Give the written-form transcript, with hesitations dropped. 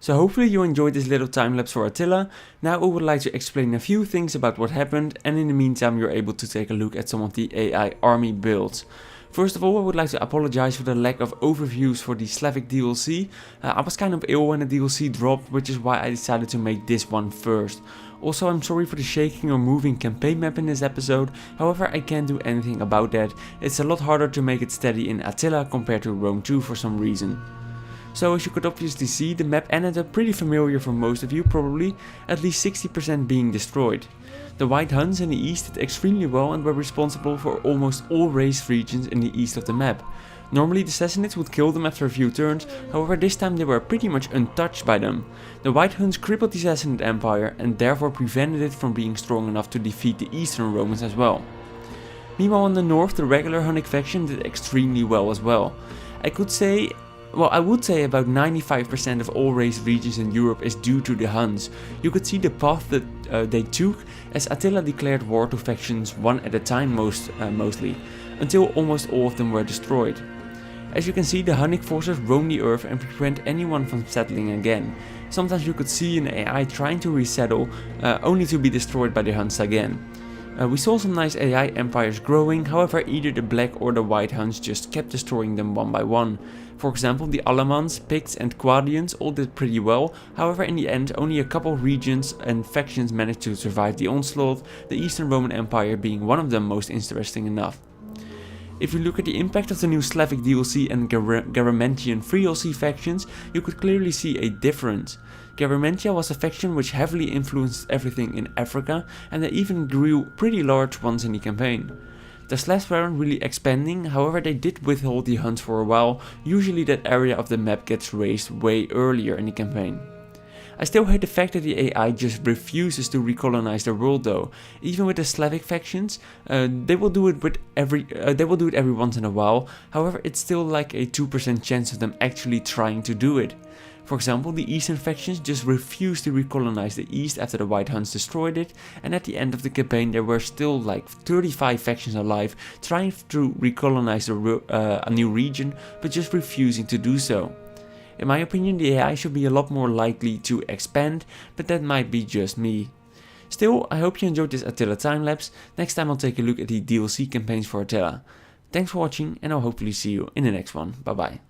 So hopefully you enjoyed this little time lapse for Attila. Now I would like to explain a few things about what happened, and in the meantime you're able to take a look at some of the AI army builds. First of all, I would like to apologize for the lack of overviews for the Slavic DLC. I was kind of ill when the DLC dropped, which is why I decided to make this one first. Also, I'm sorry for the shaking or moving campaign map in this episode, however I can't do anything about that. It's a lot harder to make it steady in Attila compared to Rome 2 for some reason. So as you could obviously see, the map ended up pretty familiar for most of you probably, at least 60% being destroyed. The White Huns in the east did extremely well and were responsible for almost all raised regions in the east of the map. Normally the Sassanids would kill them after a few turns, however this time they were pretty much untouched by them. The White Huns crippled the Sassanid Empire and therefore prevented it from being strong enough to defeat the Eastern Romans as well. Meanwhile in the north, the regular Hunnic faction did extremely well as well. I would say about 95% of all raised regions in Europe is due to the Huns. You could see the path that they took as Attila declared war to factions one at a time mostly, until almost all of them were destroyed. As you can see, the Hunnic forces roam the earth and prevent anyone from settling again. Sometimes you could see an AI trying to resettle, only to be destroyed by the Huns again. We saw some nice AI empires growing, however either the Black or the White Huns just kept destroying them one by one. For example, the Alamans, Picts and Quadians all did pretty well, however in the end only a couple regions and factions managed to survive the onslaught, the Eastern Roman Empire being one of them most interesting enough. If you look at the impact of the new Slavic DLC and Garamantian Free DLC factions, you could clearly see a difference. Garamantia was a faction which heavily influenced everything in Africa, and they even grew pretty large once in the campaign. The Slavs weren't really expanding, however they did withhold the Huns for a while. Usually that area of the map gets raised way earlier in the campaign. I still hate the fact that the AI just refuses to recolonize the world though. Even with the Slavic factions, they will do it every once in a while. However, it's still like a 2% chance of them actually trying to do it. For example, the Eastern factions just refused to recolonize the East after the White Huns destroyed it, and at the end of the campaign there were still like 35 factions alive trying to recolonize a new region, but just refusing to do so. In my opinion, the AI should be a lot more likely to expand, but that might be just me. Still, I hope you enjoyed this Attila time-lapse. Next time I'll take a look at the DLC campaigns for Attila. Thanks for watching and I'll hopefully see you in the next one. Bye bye.